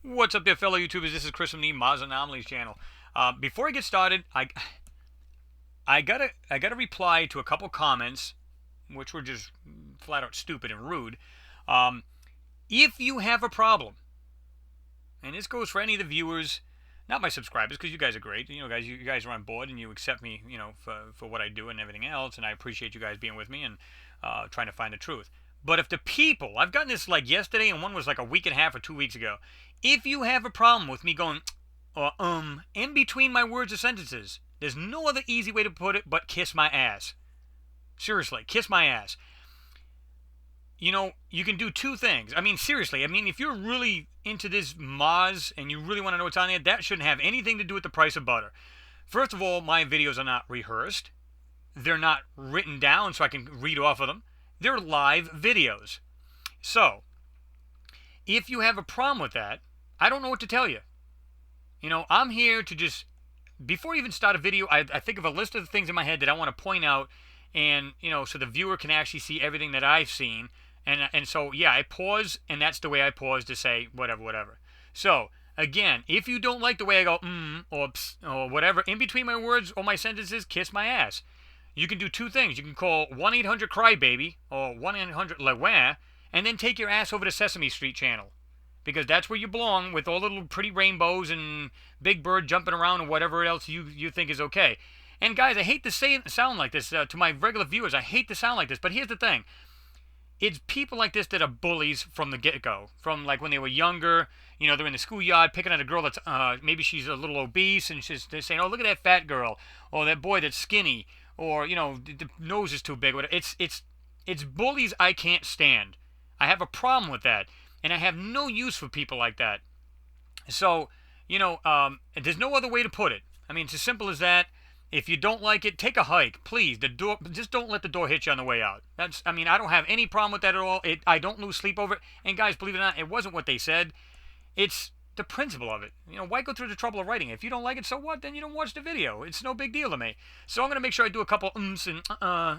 What's up there, fellow YouTubers? This is Chris from the Msss Anomalies channel. Before I get started, I gotta reply to a couple comments, which were just flat out stupid and rude. If you have a problem, and this goes for any of the viewers, not my subscribers, because you guys are great. You guys are on board and you accept me, for what I do and everything else, and I appreciate you guys being with me and trying to find the truth. But if the people, I've gotten this like yesterday, and one was like a week and a half or 2 weeks ago. If you have a problem with me going, or in between my words or sentences, there's no other easy way to put it but kiss my ass. Seriously, kiss my ass. You can do two things. I mean, seriously. I mean, if you're really into this Mars and you really want to know what's on there, that shouldn't have anything to do with the price of butter. First of all, my videos are not rehearsed. They're not written down so I can read off of them. They're live videos. So, if you have a problem with that, I don't know what to tell you. I'm here to just, before I even start a video, I think of a list of the things in my head that I want to point out, and, so the viewer can actually see everything that I've seen. And so, yeah, I pause, and that's the way I pause to say whatever. So, again, if you don't like the way I go, or ps, or whatever, in between my words or my sentences, kiss my ass. You can do two things. You can call 1-800-CRYBABY or 1-800-LEWAIR, and then take your ass over to Sesame Street channel. Because that's where you belong, with all the little pretty rainbows and Big Bird jumping around and whatever else you think is okay. And guys, I hate to sound like this to my regular viewers. I hate to sound like this, but here's the thing. It's people like this that are bullies from the get-go. From like when they were younger, they're in the schoolyard picking at a girl that's, maybe she's a little obese, and they're saying, oh, look at that fat girl, or that boy that's skinny, or, the nose is too big. It's bullies I can't stand. I have a problem with that. And I have no use for people like that. So, there's no other way to put it. I mean, it's as simple as that. If you don't like it, take a hike, please. Just don't let the door hit you on the way out. I don't have any problem with that at all. I don't lose sleep over it. And guys, believe it or not, it wasn't what they said. It's the principle of it. Why go through the trouble of writing it? If you don't like it, so what? Then you don't watch the video. It's no big deal to me. So I'm going to make sure I do a couple ums and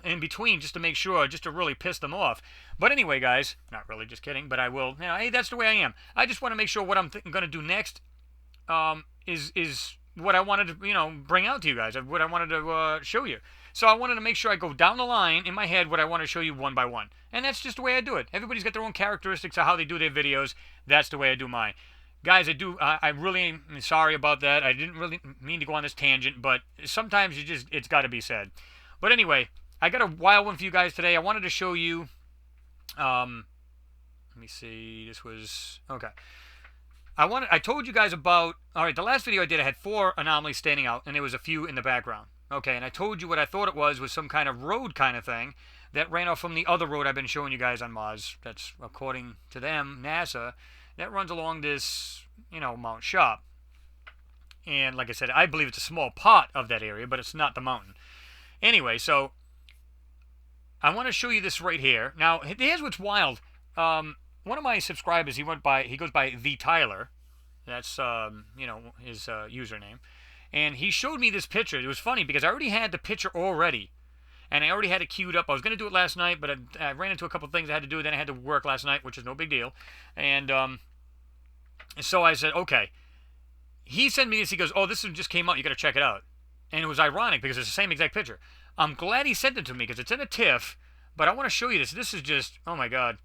in between just to make sure, just to really piss them off. But anyway, guys, not really, just kidding, but I will. Hey, that's the way I am. I just want to make sure what I'm going to do next is what I wanted to, bring out to you guys, what I wanted to show you. So I wanted to make sure I go down the line in my head what I want to show you one by one. And that's just the way I do it. Everybody's got their own characteristics of how they do their videos. That's the way I do mine. Guys, I really am sorry about that. I didn't really mean to go on this tangent, but sometimes it's got to be said. But anyway, I got a wild one for you guys today. I wanted to show you, let me see, this was, okay. I told you guys about, all right, the last video I did, I had 4 anomalies standing out, and there was a few in the background. Okay, and I told you what I thought it was some kind of road kind of thing that ran off from the other road I've been showing you guys on Mars. That's, according to them, NASA, that runs along this, Mount Sharp. And like I said, I believe it's a small part of that area, but it's not the mountain. Anyway, so I want to show you this right here. Now, here's what's wild. One of my subscribers, he goes by The Tyler. That's, his username. And he showed me this picture. It was funny because I already had the picture already. And I already had it queued up. I was going to do it last night, but I ran into a couple of things I had to do. Then I had to work last night, which is no big deal. And so I said, okay. He sent me this. He goes, oh, this one just came out. You got to check it out. And it was ironic because it's the same exact picture. I'm glad he sent it to me because it's in a TIFF. But I want to show you this. This is just, oh my God.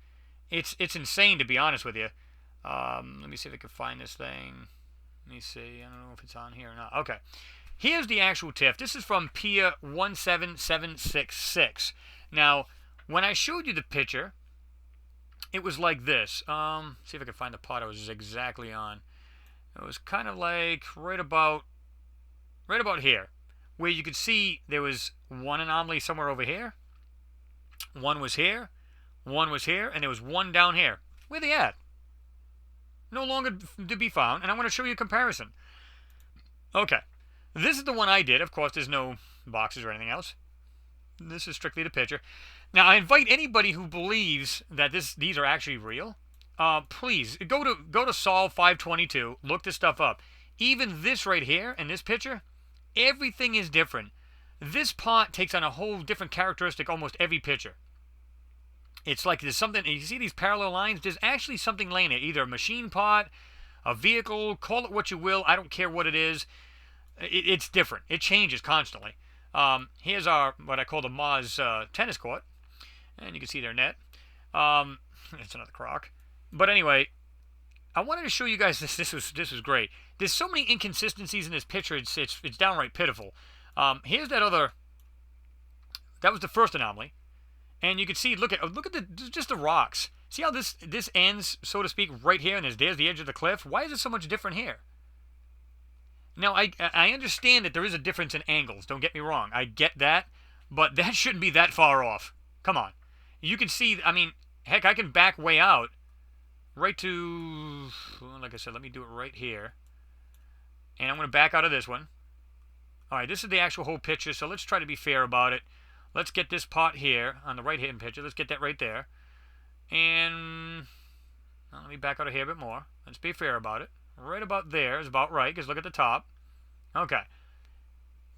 It's insane, to be honest with you. Let me see if I can find this thing. Let me see. I don't know if it's on here or not. Okay. Here's the actual TIFF. This is from Pia 17766. Now, when I showed you the picture, it was like this. See if I can find the part I was exactly on. It was kind of like right about here, where you could see there was one anomaly somewhere over here. One was here. One was here, and there was one down here. Where they at? No longer to be found, and I want to show you a comparison. Okay. This is the one I did. Of course, there's no boxes or anything else. This is strictly the picture. Now, I invite anybody who believes that these are actually real, please, go to Solve 522, look this stuff up. Even this right here, in this picture, everything is different. This part takes on a whole different characteristic almost every picture. It's like there's something, you see these parallel lines? There's actually something laying there, either a machine part, a vehicle, call it what you will. I don't care what it is. It's different. It changes constantly. Here's our, what I call the Msss tennis court. And you can see their net. It's another crock. But anyway, I wanted to show you guys this. This was great. There's so many inconsistencies in this picture. It's downright pitiful. Here's that other. That was the first anomaly, and you can see. Look at just the rocks. See how this ends, so to speak, right here, and there's the edge of the cliff. Why is it so much different here? Now I understand that there is a difference in angles. Don't get me wrong. I get that, but that shouldn't be that far off. Come on. You can see. I mean, heck, I can back way out. Right to, well, like I said, let me do it right here. And I'm going to back out of this one. All right, this is the actual whole picture, so let's try to be fair about it. Let's get this pot here on the right-hand picture. Let's get that right there. And well, let me back out of here a bit more. Let's be fair about it. Right about there is about right, because look at the top. Okay.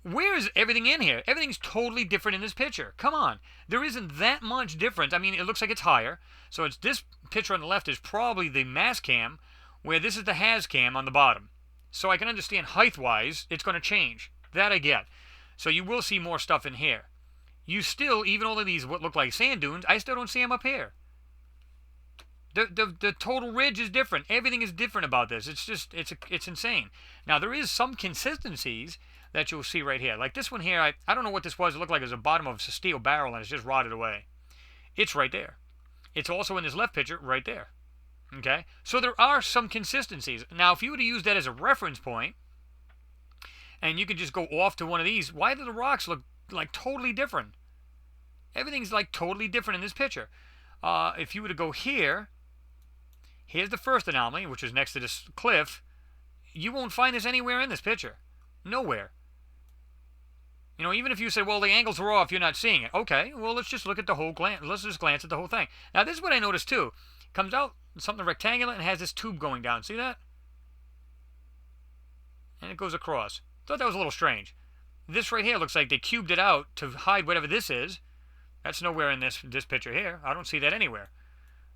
Where is everything in here? Everything's totally different in this picture. Come on. There isn't that much difference. I mean, it looks like it's higher. So it's this picture on the left is probably the mass cam, where this is the has cam on the bottom. So I can understand height-wise, it's going to change. That I get. So you will see more stuff in here. You still, even all of these what look like sand dunes, I still don't see them up here. The total ridge is different. Everything is different about this. It's just, it's insane. Now, there is some consistencies that you'll see right here. Like this one here, I don't know what this was. It looked like it was the bottom of a steel barrel and it's just rotted away. It's right there. It's also in this left picture right there. Okay? So there are some consistencies. Now, if you were to use that as a reference point, and you could just go off to one of these, why do the rocks look like totally different? Everything's like totally different in this picture. If you were to go here, here's the first anomaly, which is next to this cliff. You won't find this anywhere in this picture. Nowhere. You know, even if you say, well, the angles are off, you're not seeing it. Okay, well, let's just look at the whole glance. Let's just glance at the whole thing. Now, this is what I noticed, too. Comes out something rectangular and has this tube going down. See that? And it goes across. Thought that was a little strange. This right here looks like they cubed it out to hide whatever this is. That's nowhere in this picture here. I don't see that anywhere.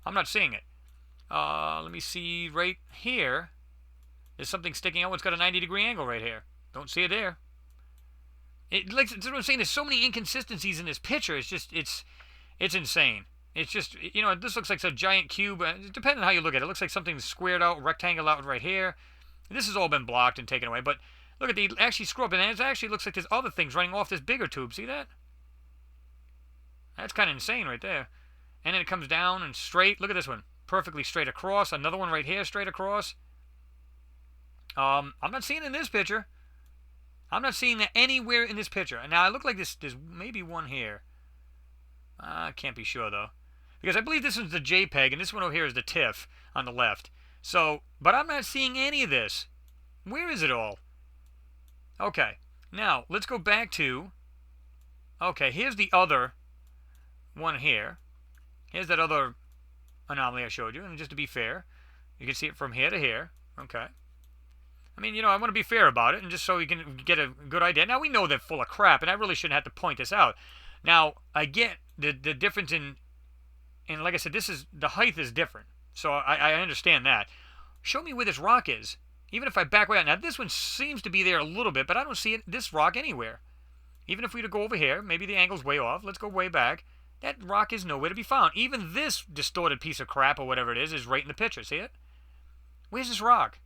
I'm not seeing it. Let me see right here. There's something sticking out. It's got a 90-degree angle right here. Don't see it there. Like that's what I'm saying. There's so many inconsistencies in this picture. It's just, it's insane. It's just, you know, this looks like a giant cube. Depending on how you look at it, it looks like something's squared out, rectangle out right here. This has all been blocked and taken away. But look at the actually screw up, and it actually looks like there's other things running off this bigger tube. See that? That's kind of insane right there. And then it comes down and straight. Look at this one, perfectly straight across. Another one right here, straight across. I'm not seeing it in this picture. I'm not seeing that anywhere in this picture. And now I look like there's maybe one here. I can't be sure though, because I believe this is the JPEG and this one over here is the TIFF on the left. So, but I'm not seeing any of this. Where is it all? Okay, now let's go back to. Okay, here's the other one here. Here's that other anomaly I showed you, and just to be fair, you can see it from here to here. Okay. I mean, you know, I want to be fair about it, and just so you can get a good idea. Now, we know they're full of crap, and I really shouldn't have to point this out. Now, I get the difference in like I said, the height is different. So I understand that. Show me where this rock is. Even if I back way out. Now, this one seems to be there a little bit, but I don't see this rock anywhere. Even if we were to go over here, maybe the angle's way off. Let's go way back. That rock is nowhere to be found. Even this distorted piece of crap, or whatever it is right in the picture. See it? Where's this rock?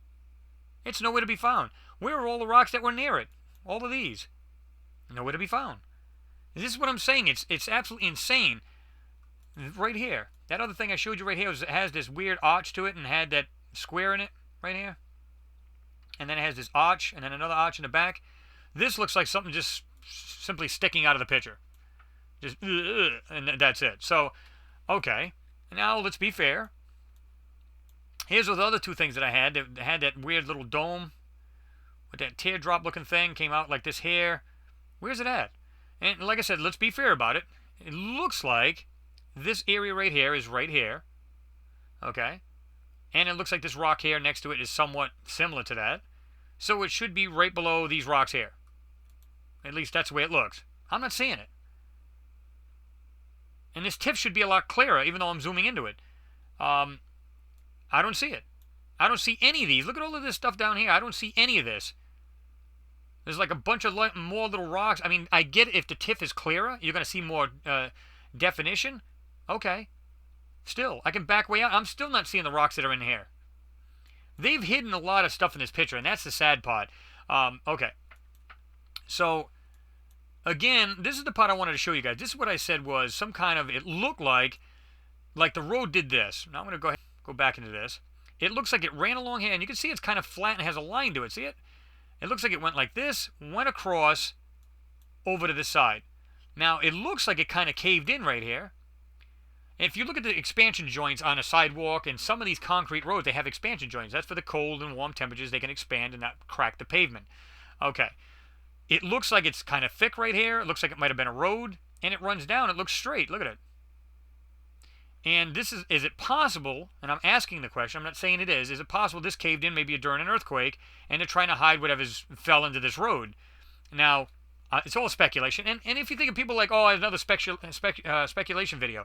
It's nowhere to be found. Where are all the rocks that were near it? All of these. Nowhere to be found. This is what I'm saying. It's absolutely insane. Right here. That other thing I showed you right here has this weird arch to it and had that square in it right here. And then it has this arch and then another arch in the back. This looks like something just simply sticking out of the picture. Just, and that's it. So, okay. Now, let's be fair. Here's the other two things that I had. They had that weird little dome with that teardrop looking thing. Came out like this here. Where's it at? And like I said, let's be fair about it. It looks like this area right here is right here. Okay. And it looks like this rock here next to it is somewhat similar to that. So it should be right below these rocks here. At least that's the way it looks. I'm not seeing it. And this tip should be a lot clearer, even though I'm zooming into it. I don't see it. I don't see any of these. Look at all of this stuff down here. I don't see any of this. There's like a bunch of more little rocks. I mean, I get it. If the TIFF is clearer, you're going to see more definition. Okay. Still, I can back way out. I'm still not seeing the rocks that are in here. They've hidden a lot of stuff in this picture, and that's the sad part. Okay. So, again, this is the part I wanted to show you guys. This is what I said was some kind of, it looked like the road did this. Now I'm going to go ahead and go back into this. It looks like it ran along here, and you can see it's kind of flat and has a line to it. See it? It looks like it went like this, went across over to this side. Now, it looks like it kind of caved in right here. If you look at the expansion joints on a sidewalk and some of these concrete roads, they have expansion joints. That's for the cold and warm temperatures. They can expand and not crack the pavement. Okay. It looks like it's kind of thick right here. It looks like it might have been a road. And it runs down. It looks straight. Look at it. And this is it possible, and I'm asking the question, I'm not saying it is it possible this caved in maybe during an earthquake, and they're trying to hide whatever's fell into this road? Now, it's all speculation. And if you think of people like, oh, another speculation video,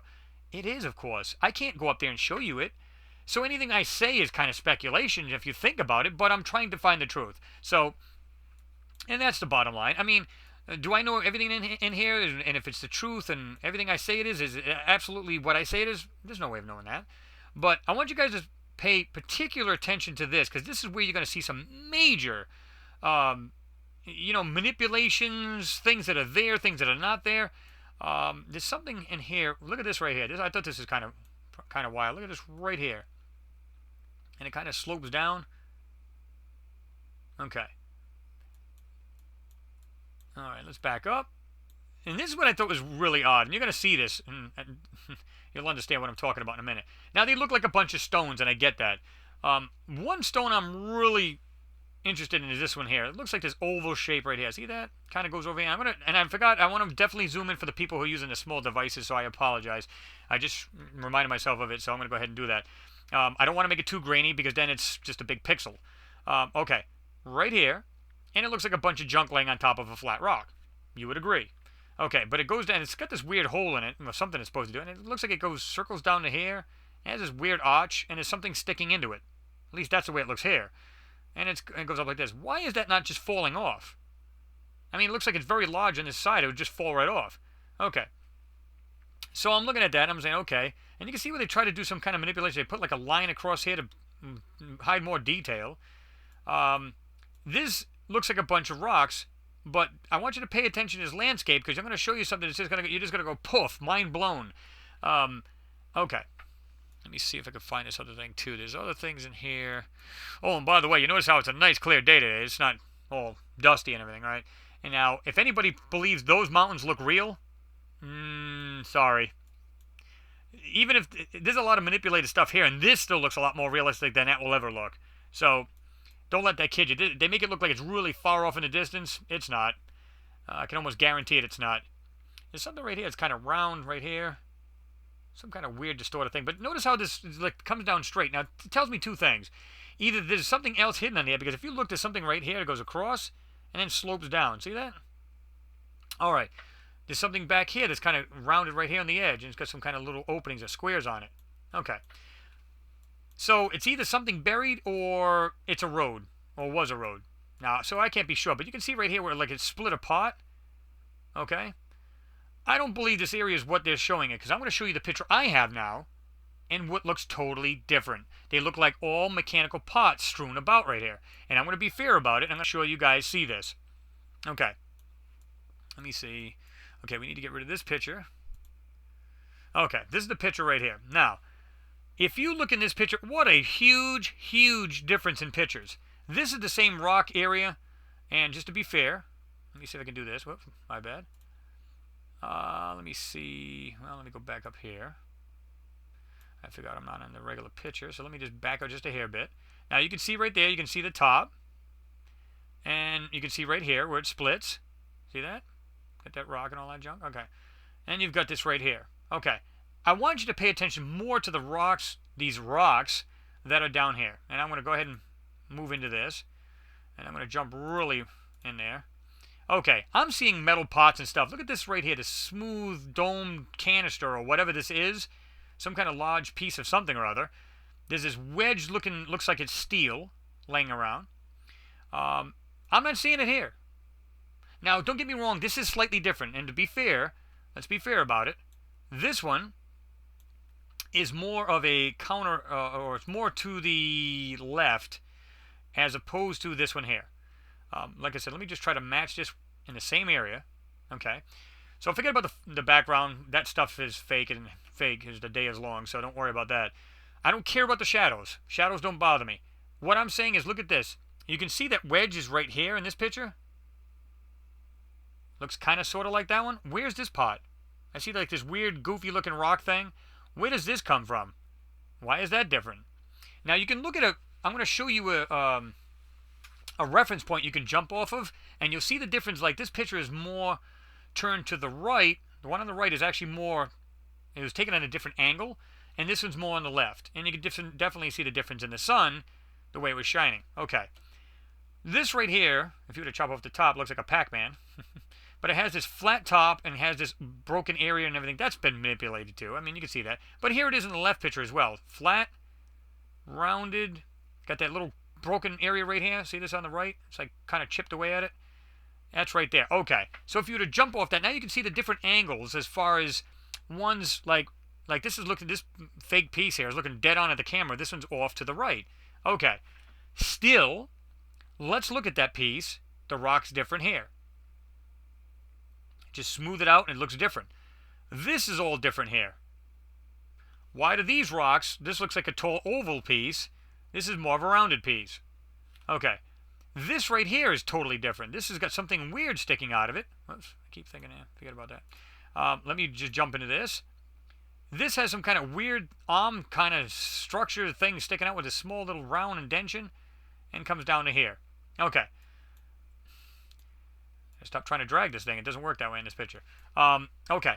it is, of course. I can't go up there and show you it. So anything I say is kind of speculation if you think about it, but I'm trying to find the truth. So, and that's the bottom line. I mean, do I know everything in here? And if it's the truth and everything I say it is it absolutely what I say it is? There's no way of knowing that. But I want you guys to pay particular attention to this, because this is where you're going to see some major, manipulations, things that are there, things that are not there. There's something in here. Look at this right here. I thought this is kind of wild. Look at this right here. And it kind of slopes down. Okay. All right, let's back up. And this is what I thought was really odd. And you're going to see this, and you'll understand what I'm talking about in a minute. Now, they look like a bunch of stones, and I get that. One stone I'm really interested in is this one here. It looks like this oval shape right here. See that? Kind of goes over here. I want to definitely zoom in for the people who are using the small devices, so I apologize. I just reminded myself of it, so I'm going to go ahead and do that. I don't want to make it too grainy, because then it's just a big pixel. Okay, right here. And it looks like a bunch of junk laying on top of a flat rock. You would agree. Okay, but it goes down. It's got this weird hole in it, or something it's supposed to do. And it looks like it circles down to here. It has this weird arch, and there's something sticking into it. At least that's the way it looks here. And it goes up like this. Why is that not just falling off? I mean, it looks like it's very large on this side. It would just fall right off. Okay. So I'm looking at that, and I'm saying, okay. And you can see where they try to do some kind of manipulation. They put like a line across here to hide more detail. This looks like a bunch of rocks, but I want you to pay attention to this landscape, because I'm going to show you something that's you're just going to go poof, mind blown. Okay. Let me see if I can find this other thing too. There's other things in here. Oh, and by the way, you notice how it's a nice clear day today. It's not all dusty and everything, right? And now, if anybody believes those mountains look real, sorry. Even if there's a lot of manipulated stuff here, and this still looks a lot more realistic than that will ever look. So, don't let that kid you. They make it look like it's really far off in the distance. It's not. I can almost guarantee it's not. There's something right here. It's kind of round right here. Some kind of weird distorted thing. But notice how this comes down straight. Now, it tells me two things. Either there's something else hidden on here, because if you look, there's something right here that goes across and then slopes down. See that? All right. There's something back here that's kind of rounded right here on the edge, and it's got some kind of little openings or squares on it. Okay. So it's either something buried or it's a road, or was a road. Now, so I can't be sure, but you can see right here where it's split apart. Okay. I don't believe this area is what they're showing it, because I'm going to show you the picture I have now, and what looks totally different. They look like all mechanical parts strewn about right here. And I'm going to be fair about it, and I'm going to show you guys see this. Okay. Let me see. Okay, we need to get rid of this picture. Okay, this is the picture right here. Now, if you look in this picture, what a huge, huge difference in pictures. This is the same rock area, and just to be fair, let me see if I can do this. Whoops, my bad. Let me see. Well, let me go back up here. I forgot I'm not on the regular picture, so let me just back out just a hair bit. Now, you can see right there, you can see the top, and you can see right here where it splits. See that? Got that rock and all that junk? Okay. And you've got this right here. Okay. I want you to pay attention more to the rocks, these rocks that are down here. And I'm going to go ahead and move into this. And I'm going to jump really in there. Okay. I'm seeing metal pots and stuff. Look at this right here. This smooth domed canister or whatever this is. Some kind of large piece of something or other. There's this wedge looking, looks like it's steel, laying around. I'm not seeing it here. Now, don't get me wrong, this is slightly different. And to be fair, let's be fair about it. This one is more of a counter, or it's more to the left as opposed to this one here. Like I said, let me just try to match this in the same area. Okay. So forget about the background. That stuff is fake and fake as the day is long, so don't worry about that. I don't care about the shadows. Shadows don't bother me. What I'm saying is, look at this. You can see that wedge is right here in this picture. Looks kind of sort of like that one. Where's this pot? I see like this weird goofy looking rock thing. Where does this come from? Why is that different? Now you can look at I'm going to show you a reference point you can jump off of, and you'll see the difference. Like this picture is more turned to the right. The one on the right is actually more, it was taken at a different angle, and this one's more on the left. And you can definitely see the difference in the sun, the way it was shining. Okay. This right here, if you were to chop off the top, looks like a Pac-Man. But it has this flat top and has this broken area and everything. That's been manipulated too. I mean, you can see that. But here it is in the left picture as well. Flat, rounded, got that little broken area right here. See this on the right? It's like kind of chipped away at it. That's right there. Okay. So if you were to jump off that, now you can see the different angles as far as one's like this is looking, this fake piece here is looking dead on at the camera. This one's off to the right. Okay. Still, let's look at that piece. The rock's different here. Just smooth it out and it looks different. This is all different here. Why do these rocks, this looks like a tall oval piece. This is more of a rounded piece. Okay. This right here is totally different. This has got something weird sticking out of it. Oops, I keep thinking, forget about that. Let me just jump into this. This has some kind of weird arm kind of structure thing sticking out with a small little round indentation and comes down to here. Okay. Stop trying to drag this thing. It doesn't work that way in this picture. Okay.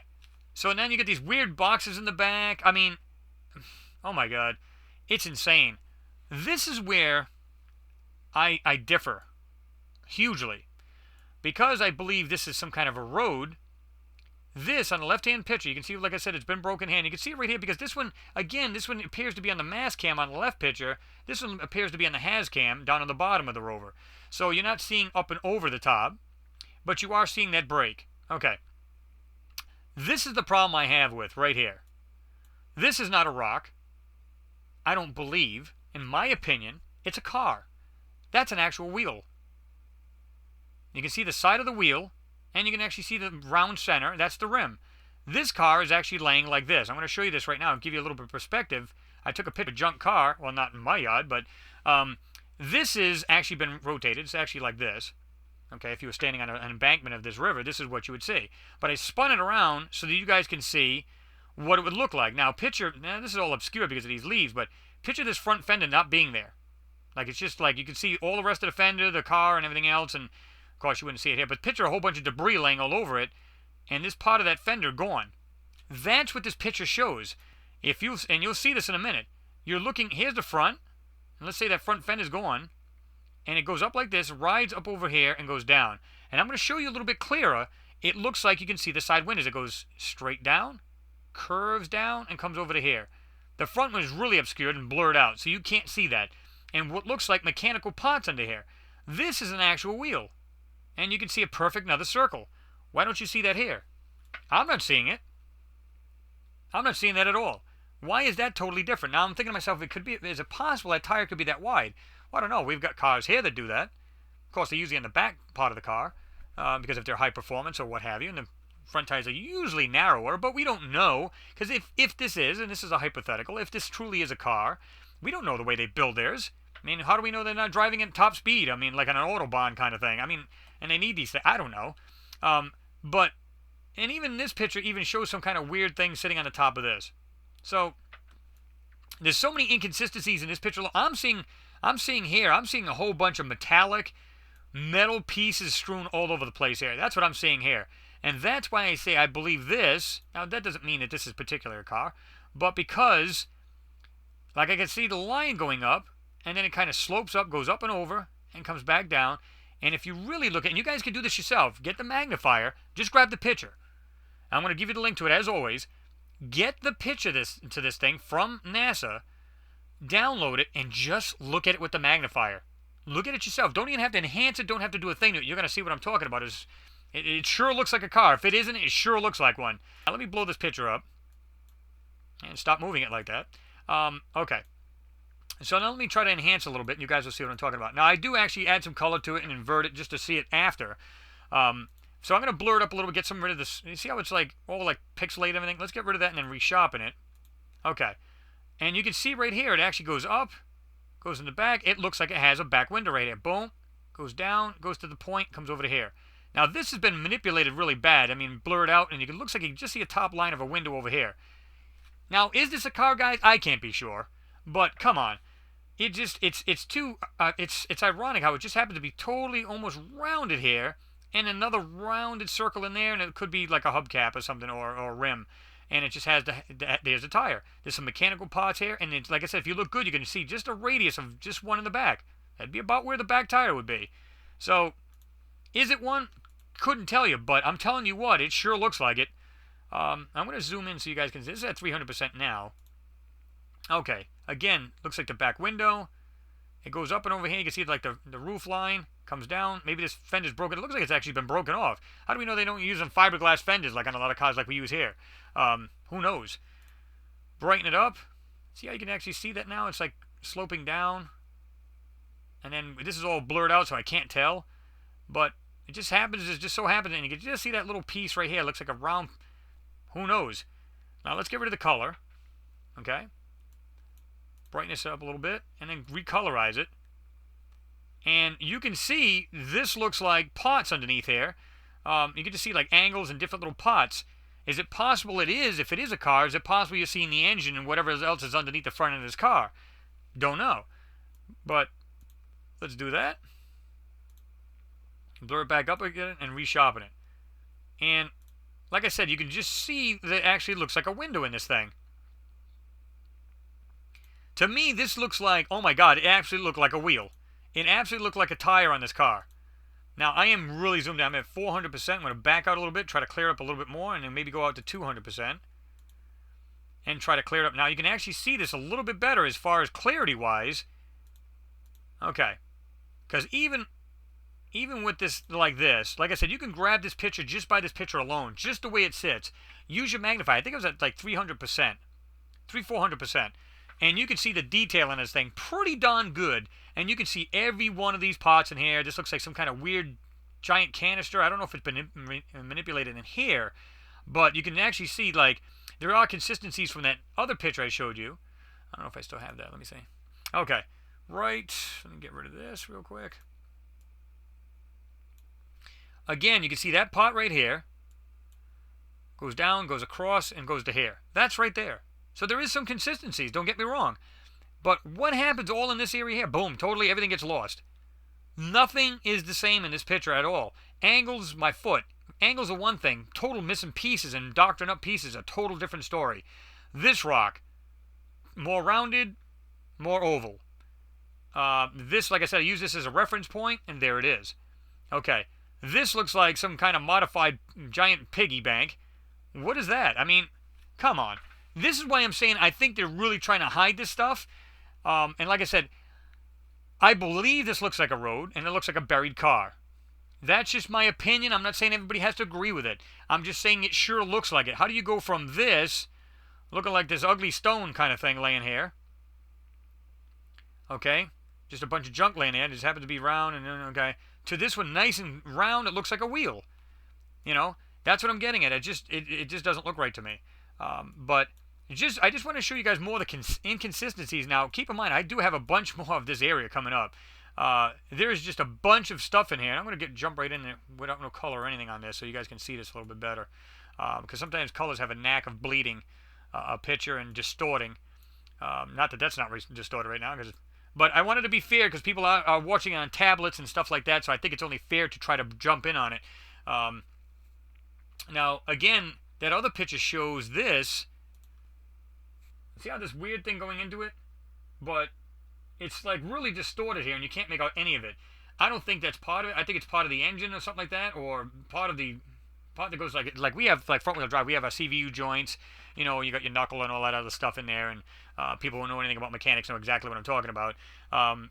So then you get these weird boxes in the back. I mean, oh my God. It's insane. This is where I differ hugely. Because I believe this is some kind of a road, this on the left-hand picture, you can see, like I said, it's been broken hand. You can see it right here because this one, again, this one appears to be on the mass cam on the left picture. This one appears to be on the has cam down on the bottom of the rover. So you're not seeing up and over the top, but you are seeing that break. Okay. This is the problem I have with right here. This is not a rock. I don't believe, in my opinion, it's a car. That's an actual wheel. You can see the side of the wheel, and you can actually see the round center. That's the rim. This car is actually laying like this. I'm going to show you this right now and give you a little bit of perspective. I took a picture of a junk car. Well, not in my yard, but this has actually been rotated. It's actually like this. Okay, if you were standing on an embankment of this river, this is what you would see. But I spun it around so that you guys can see what it would look like. Now, picture, now this is all obscure because of these leaves, but picture this front fender not being there. Like, it's just like you can see all the rest of the fender, the car, and everything else, and of course you wouldn't see it here, but picture a whole bunch of debris laying all over it, and this part of that fender gone. That's what this picture shows. If you, and you'll see this in a minute, you're looking, here's the front, and let's say that front fender's gone, and it goes up like this, rides up over here, and goes down. And I'm going to show you a little bit clearer. It looks like you can see the side windows. It goes straight down, curves down, and comes over to here. The front one is really obscured and blurred out, so you can't see that. And what looks like mechanical parts under here. This is an actual wheel. And you can see a perfect another circle. Why don't you see that here? I'm not seeing it. I'm not seeing that at all. Why is that totally different? Now I'm thinking to myself, it could be, is it possible that tire could be that wide? Well, I don't know. We've got cars here that do that. Of course, they're usually in the back part of the car because if they're high performance or what have you, and the front tires are usually narrower, but we don't know because if this is, and this is a hypothetical, if this truly is a car, we don't know the way they build theirs. I mean, how do we know they're not driving at top speed? I mean, like on an Autobahn kind of thing. I mean, and they need these things. I don't know. But, and even this picture even shows some kind of weird thing sitting on the top of this. So, there's so many inconsistencies in this picture. I'm seeing here, I'm seeing a whole bunch of metallic metal pieces strewn all over the place here. That's what I'm seeing here. And that's why I say I believe this. Now, that doesn't mean that this is a particular car, but because, like I can see the line going up, and then it kind of slopes up, goes up and over, and comes back down. And if you really look at, and you guys can do this yourself, get the magnifier, just grab the picture. I'm going to give you the link to it as always. Get the picture to this thing from NASA. download it and just look at it with the magnifier. Look at it yourself. Don't even have to enhance it. Don't have to do a thing to it. You're going to see what I'm talking about. It sure looks like a car. If it isn't, it sure looks like one. Now let me blow this picture up and stop moving it like that. Okay. So now let me try to enhance a little bit, and you guys will see what I'm talking about. Now, I do actually add some color to it and invert it just to see it after. So I'm going to blur it up a little bit, get rid of this. You see how it's like all like pixelated and everything? Let's get rid of that and then resharpen it. Okay. And you can see right here, it actually goes up, goes in the back. It looks like it has a back window right here. Boom. Goes down, goes to the point, comes over to here. Now, this has been manipulated really bad. I mean, blurred out, and it looks like you can just see a top line of a window over here. Now, is this a car, guys? I can't be sure. But, come on. It's ironic how it just happened to be totally almost rounded here, and another rounded circle in there, and it could be like a hubcap or something, or a rim. And it just has there's a tire. There's some mechanical parts here, and it's, like I said, if you look good, you can see just a radius of just one in the back. That'd be about where the back tire would be. So, is it one? Couldn't tell you, but I'm telling you what, it sure looks like it. I'm going to zoom in so you guys can see. This is at 300% now. Okay, again, looks like the back window. It goes up and over here. You can see like the roof line comes down. Maybe this fender's broken. It looks like it's actually been broken off. How do we know they don't use fiberglass fenders like on a lot of cars like we use here? Who knows? Brighten it up. See how you can actually see that now? It's like sloping down. And then this is all blurred out, so I can't tell. But it just happens. It just so happens, and you can just see that little piece right here. It looks like a round. Who knows? Now let's get rid of the color. Okay. Brightness it up a little bit, and then recolorize it. And you can see this looks like pots underneath here. You can just see like angles and different little pots. Is it possible it is? If it is a car, is it possible you're seeing the engine and whatever else is underneath the front of this car? Don't know. But let's do that. Blur it back up again and resharpen it. And like I said, you can just see that it actually looks like a window in this thing. To me, this looks like, oh my God, it actually looked like a wheel. It absolutely looked like a tire on this car. Now, I am really zoomed in. I'm at 400%. I'm going to back out a little bit, try to clear up a little bit more, and then maybe go out to 200%. And try to clear it up. Now, you can actually see this a little bit better as far as clarity-wise. Okay. Because even with this like this, like I said, you can grab this picture just by this picture alone, just the way it sits. Use your magnifier. I think it was at like 300%. 400%. And you can see the detail in this thing pretty darn good. And you can see every one of these parts in here. This looks like some kind of weird giant canister. I don't know if it's been manipulated in here. But you can actually see, like, there are consistencies from that other picture I showed you. I don't know if I still have that. Let me see. Okay. Right. Let me get rid of this real quick. Again, you can see that part right here. Goes down, goes across, and goes to here. That's right there. So there is some consistencies, don't get me wrong. But what happens all in this area here? Boom, totally everything gets lost. Nothing is the same in this picture at all. Angles, my foot. Angles are one thing. Total missing pieces and doctored up pieces, a total different story. This rock, more rounded, more oval. This, like I said, I use this as a reference point, and there it is. Okay, this looks like some kind of modified giant piggy bank. What is that? I mean, come on. This is why I'm saying I think they're really trying to hide this stuff. And like I said, I believe this looks like a road, and it looks like a buried car. That's just my opinion. I'm not saying everybody has to agree with it. I'm just saying it sure looks like it. How do you go from this, looking like this ugly stone kind of thing laying here, okay, just a bunch of junk laying there, it just happens to be round, and then, okay, to this one nice and round, it looks like a wheel. You know, that's what I'm getting at. It just doesn't look right to me. But I just want to show you guys more of the inconsistencies. Now, keep in mind, I do have a bunch more of this area coming up. There's just a bunch of stuff in here. I'm going to jump right in there without no color or anything on this so you guys can see this a little bit better. Because sometimes colors have a knack of bleeding a picture and distorting. Not that that's not distorted right now. But I wanted to be fair because people are watching on tablets and stuff like that. So I think it's only fair to try to jump in on it. Now, again, that other picture shows this. See how this weird thing going into it? But it's like really distorted here, and you can't make out any of it. I don't think that's part of it. I think it's part of the engine or something like that, or part of the part that goes like we have like front wheel drive. We have our CVU joints. You know, you got your knuckle and all that other stuff in there, and people who know anything about mechanics know exactly what I'm talking about.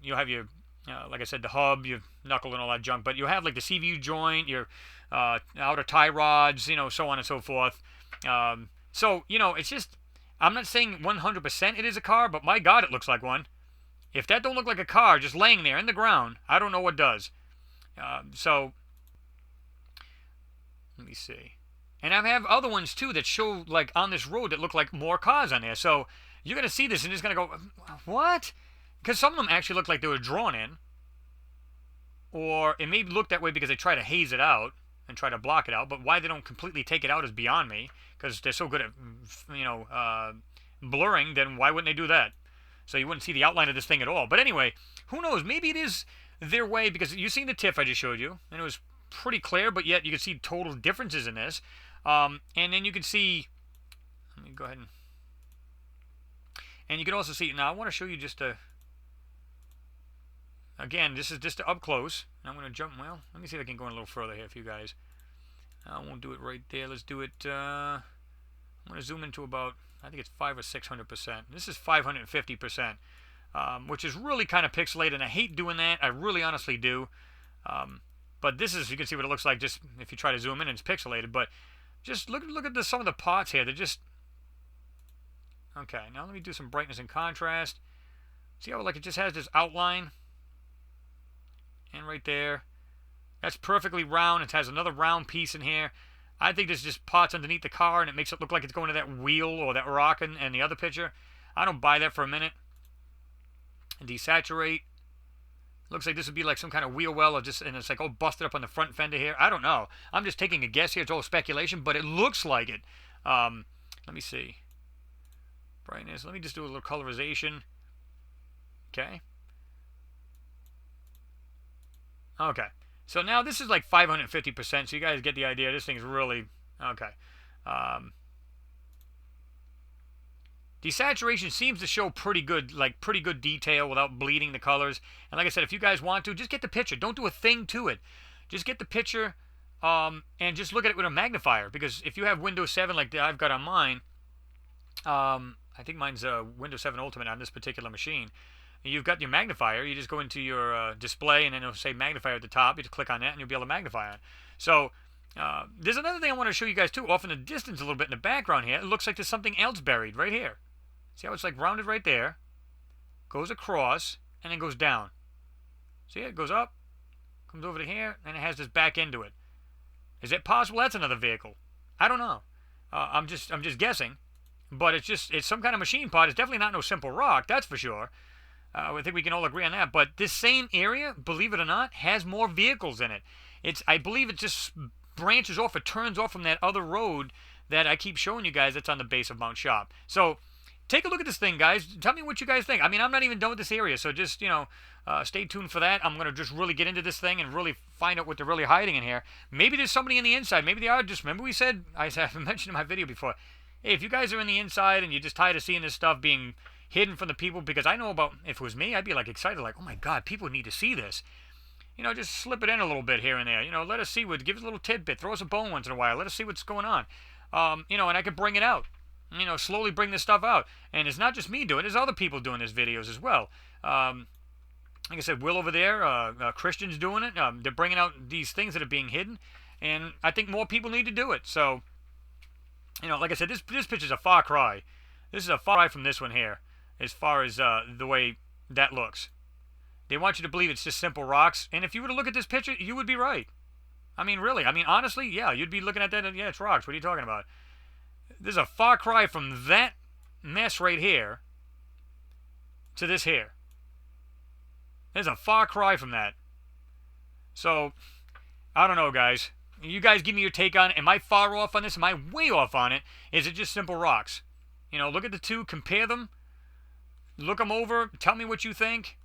You'll have your, like I said, the hub, your knuckle and all that junk, but you have like the CVU joint, your outer tie rods, you know, so on and so forth. So, you know, it's just, I'm not saying 100% it is a car, but my God, it looks like one. If that don't look like a car just laying there in the ground, I don't know what does. So, let me see. And I have other ones too that show like on this road that look like more cars on there. So you're going to see this and it's going to go, what? Because some of them actually look like they were drawn in. Or it may look that way because they try to haze it out and try to block it out. But why they don't completely take it out is beyond me. Because they're so good at, you know, blurring, then why wouldn't they do that? So you wouldn't see the outline of this thing at all. But anyway, who knows? Maybe it is their way, because you've seen the TIFF I just showed you. And it was pretty clear, but yet you can see total differences in this. And then you can see, let me go ahead and you can also see, now I want to show you just again, this is just up close. I'm going to jump, well, let me see if I can go in a little further here for you guys. I won't do it right there. Let's do it, I'm going to zoom into about, I think it's 500 or 600%. This is 550%, which is really kind of pixelated, and I hate doing that. I really honestly do. But this is, you can see what it looks like just if you try to zoom in and it's pixelated, but just look at some of the parts here. They're just, okay, now let me do some brightness and contrast. See how like it just has this outline? And right there. That's perfectly round. It has another round piece in here. I think there's just parts underneath the car and it makes it look like it's going to that wheel or that rock in the other picture. I don't buy that for a minute. And desaturate. Looks like this would be like some kind of wheel well, or just, and it's like all busted up on the front fender here. I don't know. I'm just taking a guess here. It's all speculation, but it looks like it. Let me see. Brightness. Let me just do a little colorization. Okay. Okay. So now this is like 550%, so you guys get the idea. This thing's really, okay. Desaturation seems to show pretty good, like pretty good detail without bleeding the colors. And like I said, if you guys want to, just get the picture. Don't do a thing to it. Just get the picture and just look at it with a magnifier. Because if you have Windows 7 like I've got on mine, I think mine's Windows 7 Ultimate on this particular machine. You've got your magnifier. You just go into your display, and then it'll say magnifier at the top. You just click on that, and you'll be able to magnify it. So there's another thing I want to show you guys too. Off in the distance, a little bit in the background here, it looks like there's something else buried right here. See how it's like rounded right there, goes across, and then goes down. See it goes up, comes over to here, and it has this back end to it. Is it possible that's another vehicle? I don't know. I'm just guessing, but it's some kind of machine part. It's definitely not no simple rock, that's for sure. I think we can all agree on that. But this same area, believe it or not, has more vehicles in it. I believe it just branches off, it turns off from that other road that I keep showing you guys that's on the base of Mount Sharp. So take a look at this thing, guys. Tell me what you guys think. I mean, I'm not even done with this area, so just, you know, stay tuned for that. I'm going to just really get into this thing and really find out what they're really hiding in here. Maybe there's somebody in the inside. Maybe they are just, remember we said, I mentioned in my video before, hey, if you guys are in the inside and you're just tired of seeing this stuff being hidden from the people, because I know about, if it was me, I'd be like excited, like, oh my God, people need to see this. You know, just slip it in a little bit here and there. You know, let us see give us a little tidbit, throw us a bone once in a while, let us see what's going on. You know, and I could bring it out. You know, slowly bring this stuff out. And it's not just me doing it, there's other people doing these videos as well. Like I said, Will over there, Christian's doing it. They're bringing out these things that are being hidden. And I think more people need to do it. So, you know, like I said, this picture's a far cry. This is a far cry from this one here, as far as the way that looks. They want you to believe it's just simple rocks. And if you were to look at this picture, you would be right. I mean, really. I mean, honestly, yeah, you'd be looking at that and, yeah, it's rocks. What are you talking about? There's a far cry from that mess right here to this here. There's a far cry from that. So, I don't know, guys. You guys give me your take on it. Am I far off on this? Am I way off on it? Is it just simple rocks? You know, look at the two, compare them, look them over, tell me what you think.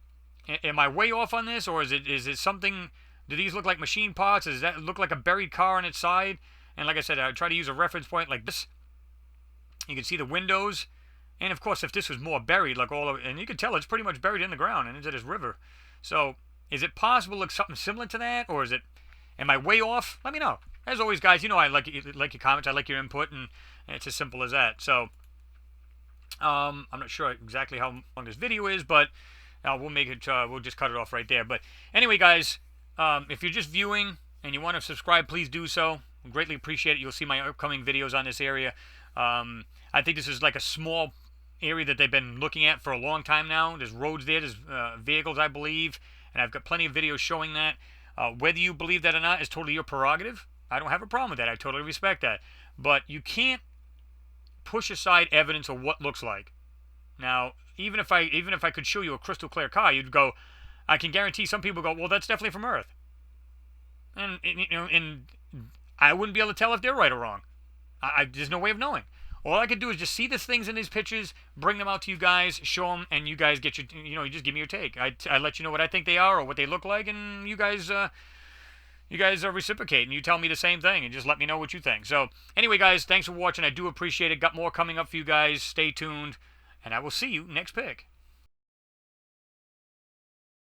Am I way off on this, or is it something, do these look like machine parts? Does that look like a buried car on its side? And like I said, I try to use a reference point like this. You can see the windows. And of course, if this was more buried, like all of it, and you can tell it's pretty much buried in the ground and into this river. So, is it possible to look something similar to that, or is it, am I way off? Let me know. as always, guys, you know I like your comments, I like your input, and it's as simple as that. So, I'm not sure exactly how long this video is, but we'll make it. We'll just cut it off right there. But anyway, guys, if you're just viewing and you want to subscribe, please do so. Greatly appreciate it. You'll see my upcoming videos on this area. I think this is like a small area that they've been looking at for a long time now. There's roads there, there's vehicles, I believe, and I've got plenty of videos showing that. Whether you believe that or not is totally your prerogative. I don't have a problem with that. I totally respect that. But you can't push aside evidence of what looks like. Now, even if I could show you a crystal clear car, you'd go, I can guarantee some people go, well, that's definitely from Earth. And you know, and I wouldn't be able to tell if they're right or wrong. There's no way of knowing. All I could do is just see the things in these pictures, bring them out to you guys, show them, and you guys get your, you just give me your take. I let you know what I think they are or what they look like, and you guys reciprocate, and you tell me the same thing, and just let me know what you think. So, anyway, guys, thanks for watching. I do appreciate it. Got more coming up for you guys. Stay tuned, and I will see you next pick.